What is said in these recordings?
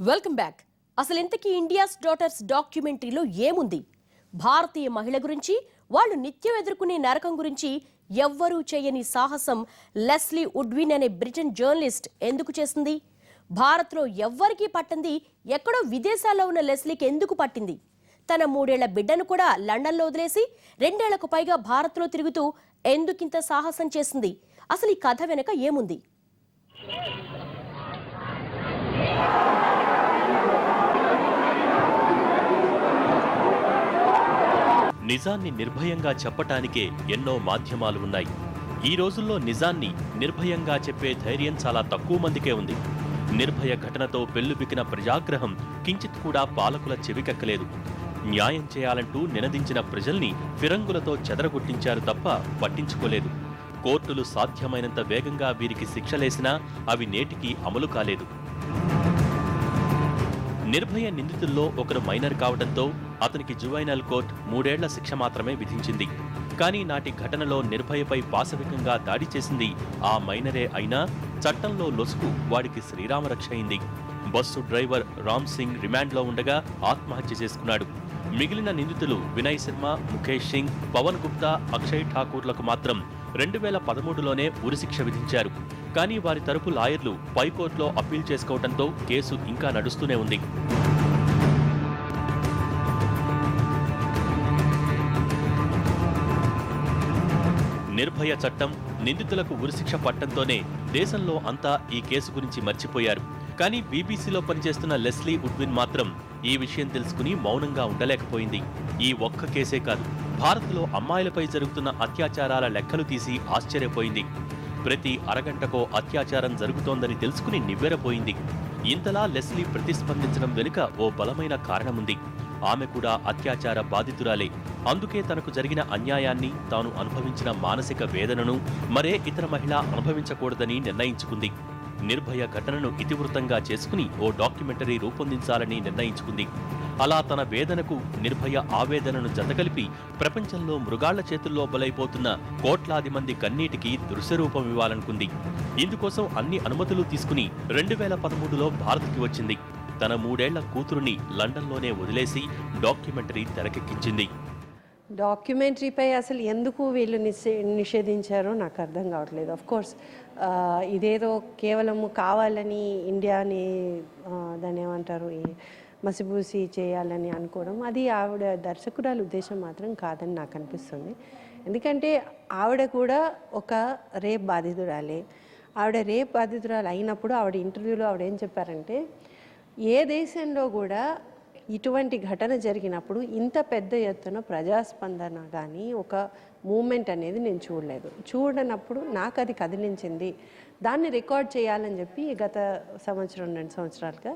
Welcome back. అసలు ఇంతకీ India's daughters డాక్యుమెంటరీలో ఏముంది? భారతీయ మహిళ గురించి, వాళ్ళు నిత్యం ఎదుర్కొనే నరకం గురించి ఎవ్వరూ చేయని సాహసం లెస్లీ ఉడ్విన్ అనే బ్రిటన్ జర్నలిస్ట్ ఎందుకు చేసింది? భారత్లో ఎవ్వరికీ పట్టింది ఎక్కడో విదేశాల్లో ఉన్న లెస్లీకి ఎందుకు పట్టింది? తన 3 ఏళ్ల బిడ్డను కూడా లండన్లో వదిలేసి 2 ఏళ్లకు పైగా భారత్లో తిరుగుతూ ఎందుకింత సాహసం చేసింది? అసలు ఈ కథ వెనుక ఏముంది? నిజాన్ని నిర్భయంగా చెప్పటానికే ఎన్నో మాధ్యమాలు ఉన్నాయి. ఈ రోజుల్లో నిజాన్ని నిర్భయంగా చెప్పే ధైర్యం చాలా తక్కువ మందికే ఉంది. నిర్భయ ఘటనతో పెళ్లుబికిన ప్రజాగ్రహం కించిత్ కూడా పాలకుల చెవికెక్కలేదు. న్యాయం చేయాలంటూ నినదించిన ప్రజల్ని ఫిరంగులతో చెదరగొట్టించారు తప్ప పట్టించుకోలేదు. కోర్టులు సాధ్యమైనంత వేగంగా వీరికి శిక్షలేసినా అవి నేటికి అమలు కాలేదు. నిర్భయ నిందితుల్లో ఒకరు మైనర్ కావడంతో అతనికి జువైనల్ కోర్టు 3 ఏళ్ల శిక్ష మాత్రమే విధించింది. కానీ నాటి ఘటనలో నిర్భయపై పాశవికంగా దాడి చేసింది ఆ మైనరే అయినా చట్టంలో లొసుకు వాడికి శ్రీరామరక్ష అయింది. బస్సు డ్రైవర్ రామ్ సింగ్ రిమాండ్లో ఉండగా ఆత్మహత్య చేసుకున్నాడు. మిగిలిన నిందితులు వినయ్ శర్మ, ముఖేష్ సింగ్, పవన్ గుప్తా, అక్షయ్ ఠాకూర్లకు మాత్రం 2013లోనే ఉరిశిక్ష విధించారు. కానీ వారి తరపు లాయర్లు పైకోర్టులో అప్పీల్ చేసుకోవడంతో కేసు ఇంకా నడుస్తూనే ఉంది. నిర్భయ చట్టం, నిందితులకు ఉరిశిక్ష పట్టంతోనే దేశంలో అంతా ఈ కేసు గురించి మర్చిపోయారు. కానీ బీబీసీలో పనిచేస్తున్న లెస్లీ ఉడ్విన్ మాత్రం ఈ విషయం తెలుసుకుని మౌనంగా ఉండలేకపోయింది. ఈ ఒక్క కేసే కాదు, భారత్లో అమ్మాయిలపై జరుగుతున్న అత్యాచారాల లెక్కలు తీసి ఆశ్చర్యపోయింది. ప్రతి అరగంటకో అత్యాచారం జరుగుతోందని తెలుసుకుని నివ్వెరపోయింది. ఇంతలా లెస్లీ ప్రతిస్పందించడం వెనుక ఓ బలమైన కారణముంది. ఆమె కూడా అత్యాచార బాధితురాలే. అందుకే తనకు జరిగిన అన్యాయాన్ని, తాను అనుభవించిన మానసిక వేదనను మరే ఇతర మహిళ అనుభవించకూడదని నిర్ణయించుకుంది. నిర్భయ ఘటనను ఇతివృత్తంగా చేసుకుని ఓ డాక్యుమెంటరీ రూపొందించాలని నిర్ణయించుకుంది. అలా తన వేదనకు నిర్భయ ఆవేదనను జతకలిపి ప్రపంచంలో మృగాళ్ల చేతుల్లో బలైపోతున్న కోట్లాది మంది కన్నీటికి దృశ్యరూపం ఇవ్వాలనుకుంది. ఇందుకోసం అన్ని అనుమతులు తీసుకుని 2013లో భారత్కి వచ్చింది. తన 3 ఏళ్ల కూతురుని లండన్లోనే వదిలేసి డాక్యుమెంటరీ తెరకెక్కించింది. డాక్యుమెంటరీపై అసలు ఎందుకు వీళ్ళు నిషేధించారో నాకు అర్థం కావట్లేదు. కోర్స్ ఇదేదో కేవలం కావాలని ఇండియాని దాన్ని ఏమంటారు మసిబూసి చేయాలని అనుకోవడం, అది ఆవిడ దర్శకురాలు ఉద్దేశం మాత్రం కాదని నాకు అనిపిస్తుంది. ఎందుకంటే ఆవిడ కూడా ఒక రేప్ బాధితురాలే. ఆవిడ రేప్ బాధితురాలు అయినప్పుడు ఆవిడ ఇంటర్వ్యూలో ఆవిడ ఏం చెప్పారంటే, ఏ దేశంలో కూడా ఇటువంటి ఘటన జరిగినప్పుడు ఇంత పెద్ద ఎత్తున ప్రజాస్పందన కానీ ఒక మూమెంట్ అనేది నేను చూడనప్పుడు నాకు అది కదిలించింది. దాన్ని రికార్డ్ చేయాలని చెప్పి గత 1-2 సంవత్సరాలుగా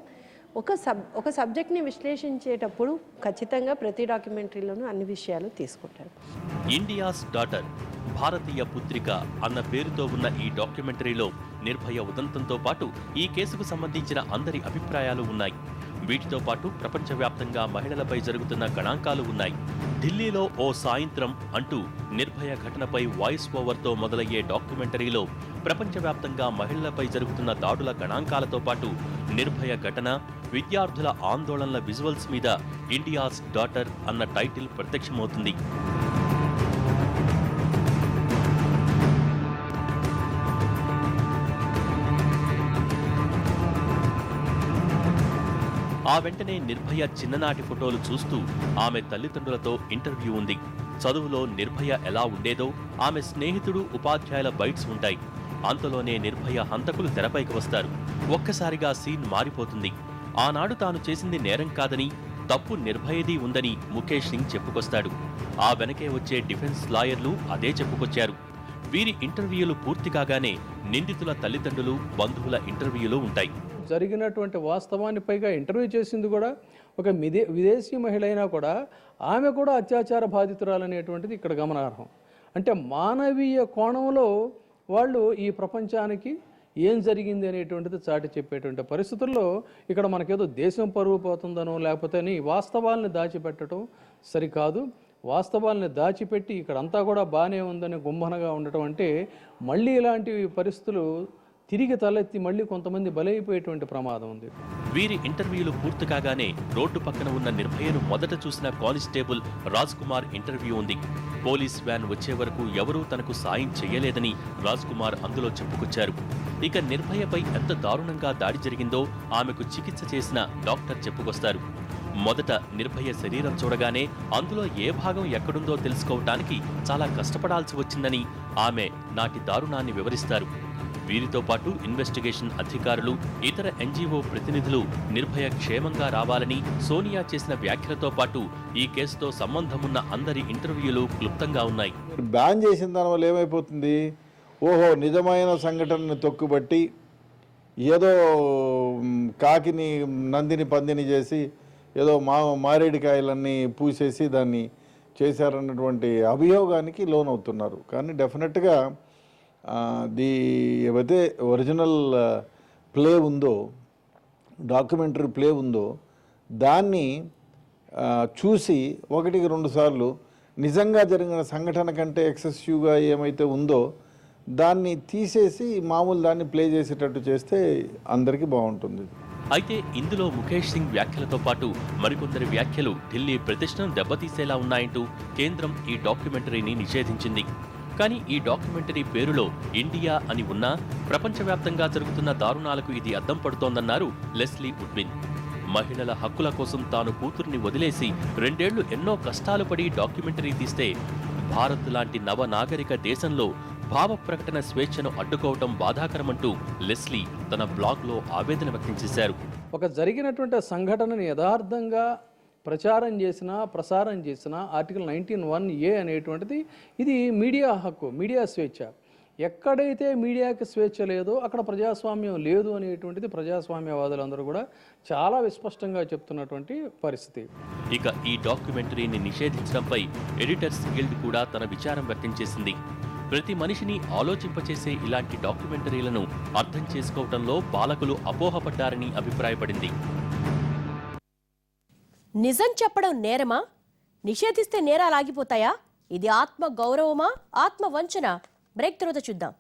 ఒక సబ్జెక్ట్ని విశ్లేషించేటప్పుడు ఖచ్చితంగా ప్రతి డాక్యుమెంటరీలోనూ అన్ని విషయాలు తీసుకుంటారు. ఇండియాస్ డాటర్, భారతీయ పుత్రిక అన్న పేరుతో ఉన్న ఈ డాక్యుమెంటరీలో నిర్భయ ఉదంతంతో పాటు ఈ కేసుకు సంబంధించిన అందరి అభిప్రాయాలు ఉన్నాయి. వీటితో పాటు ప్రపంచవ్యాప్తంగా మహిళలపై జరుగుతున్న గణాంకాలు ఉన్నాయి. ఢిల్లీలో ఓ సాయంత్రం అంటూ నిర్భయ ఘటనపై వాయిస్ ఓవర్తో మొదలయ్యే డాక్యుమెంటరీలో ప్రపంచవ్యాప్తంగా మహిళలపై జరుగుతున్న దాడుల గణాంకాలతో పాటు నిర్భయ ఘటన, విద్యార్థుల ఆందోళనల విజువల్స్ మీద ఇండియాస్ డాటర్ అన్న టైటిల్ ప్రత్యక్షమవుతుంది. ఆ వెంటనే నిర్భయ చిన్ననాటి ఫోటోలు చూస్తూ ఆమె తల్లిదండ్రులతో ఇంటర్వ్యూ ఉంది. చదువులో నిర్భయ ఎలా ఉండేదో ఆమె స్నేహితుడు, ఉపాధ్యాయుల బైట్స్ ఉంటాయి. అంతలోనే నిర్భయ హంతకులు తెరపైకి వస్తారు. ఒక్కసారిగా సీన్ మారిపోతుంది. ఆనాడు తాను చేసింది నేరం కాదని, తప్పు నిర్భయది ఉందని ముఖేష్ సింగ్ చెప్పుకొస్తాడు. ఆ వెనకే వచ్చే డిఫెన్స్ లాయర్లు అదే చెప్పుకొచ్చారు. వీరి ఇంటర్వ్యూలు పూర్తి కాగానే నిందితుల తల్లిదండ్రులు, బంధువుల ఇంటర్వ్యూలు ఉంటాయి. జరిగినటువంటి వాస్తవాన్ని పైగా ఇంటర్వ్యూ చేసింది కూడా ఒక విదేశీ మహిళ అయినా కూడా ఆమె కూడా అత్యాచార బాధితురాలనేటువంటిది ఇక్కడ గమనార్హం. అంటే మానవీయ కోణంలో వాళ్ళు ఈ ప్రపంచానికి ఏం జరిగింది అనేటువంటిది చాటి చెప్పేటువంటి పరిస్థితుల్లో ఇక్కడ మనకేదో దేశం పరువు పోతుందనో లేకపోతే వాస్తవాల్ని దాచిపెట్టడం సరికాదు. వాస్తవాల్ని దాచిపెట్టి ఇక్కడంతా కూడా బాగానే ఉందని గుమ్మనగా ఉండటం అంటే మళ్ళీ ఇలాంటి పరిస్థితులు తిరిగి తలెత్తి మళ్ళీ కొంతమంది బలైపోయేటువంటి ప్రమాదం ఉంది. వీరి ఇంటర్వ్యూలు పూర్తి కాగానే రోడ్డు పక్కన ఉన్న నిర్భయను మొదట చూసిన కానిస్టేబుల్ రాజ్ కుమార్ ఇంటర్వ్యూ ఉంది. పోలీస్ వ్యాన్ వచ్చే వరకు ఎవరూ తనకు సాయం చెయ్యలేదని రాజ్ కుమార్ అందులో చెప్పుకొచ్చారు. ఇక నిర్భయపై ఎంత దారుణంగా దాడి జరిగిందో ఆమెకు చికిత్స చేసిన డాక్టర్ చెప్పుకొస్తారు. మొదట నిర్భయ శరీరం చూడగానే అందులో ఏ భాగం ఎక్కడుందో తెలుసుకోవటానికి చాలా కష్టపడాల్సి వచ్చిందని ఆమె నాటి దారుణాన్ని వివరిస్తారు. వీరితో పాటు ఇన్వెస్టిగేషన్ అధికారులు, ఇతర ఎన్జీఓ ప్రతినిధులు నిర్భయ క్షేమంగా రావాలని సోనియా చేసిన వ్యాఖ్యలతో పాటు ఈ కేసుతో సంబంధమున్న అందరి ఇంటర్వ్యూలు క్లుప్తంగా ఉన్నాయి. బ్యాన్ చేసిన దానివల్ల ఏమైపోతుంది, ఓహో నిజమైన సంఘటనని తొక్కుబట్టి ఏదో కాకిని నందిని పందిని చేసి ఏదో మారేడికాయలన్నీ పూసేసి దాన్ని చేశారన్నటువంటి అభియోగానికి లోనవుతున్నారు. కానీ డెఫినెట్గా ఏవైతే ఒరిజినల్ ప్లే ఉందో, డాక్యుమెంటరీ ప్లే ఉందో దాన్ని చూసి ఒకటికి రెండు సార్లు నిజంగా జరిగిన సంఘటన కంటే ఎక్సెసివ్గా ఏమైతే ఉందో దాన్ని తీసేసి మామూలు దాన్ని ప్లే చేసేటట్టు చేస్తే అందరికీ బాగుంటుంది. అయితే ఇందులో ముఖేష్ సింగ్ వ్యాఖ్యలతో పాటు మరికొందరి వ్యాఖ్యలు ఢిల్లీ ప్రతిష్టను దెబ్బతీసేలా ఉన్నాయంటూ కేంద్రం ఈ డాక్యుమెంటరీని నిషేధించింది. కానీ ఈ డాక్యుమెంటరీ పేరులో ఇండియా అని ఉన్నా ప్రపంచవ్యాప్తంగా జరుగుతున్న దారుణాలకు ఇది అద్దం పడుతోందన్నారు లెస్లీ ఉడ్విన్. మహిళల హక్కుల కోసం తాను కూతుర్ని వదిలేసి 2 ఏళ్లు ఎన్నో కష్టాలు పడి డాక్యుమెంటరీ తీస్తే భారత్ లాంటి నవనాగరిక దేశంలో భావ ప్రకటన స్వేచ్ఛను అడ్డుకోవటం బాధాకరమంటూ లెస్లీ తన బ్లాగ్లో ఆవేదన వ్యక్తం చేశారు. ఒక జరిగినటువంటి సంఘటనని యథార్థంగా ప్రసారం చేసిన ఆర్టికల్ 19(1)A అనేటువంటిది ఇది మీడియా హక్కు, మీడియా స్వేచ్ఛ. ఎక్కడైతే మీడియాకి స్వేచ్ఛ లేదో అక్కడ ప్రజాస్వామ్యం లేదు అనేటువంటిది ప్రజాస్వామ్యవాదులందరూ కూడా చాలా విస్పష్టంగా చెప్తున్నటువంటి పరిస్థితి. ఇక ఈ డాక్యుమెంటరీని నిషేధించడంపై ఎడిటర్స్ గిల్డ్ కూడా తన విచారం వ్యక్తం చేసింది. ప్రతి మనిషిని ఆలోచింపచేసే ఇలాంటి డాక్యుమెంటరీలను అర్థం చేసుకోవడంలో పాలకులు అపోహపడ్డారని అభిప్రాయపడింది. నిజం చెప్పడం నేరమా? నిషేధిస్తే నేరాలు ఆగిపోతాయా? ఇది ఆత్మ గౌరవమా, ఆత్మ వంచన? బ్రేక్ తర్వాత చూద్దాం.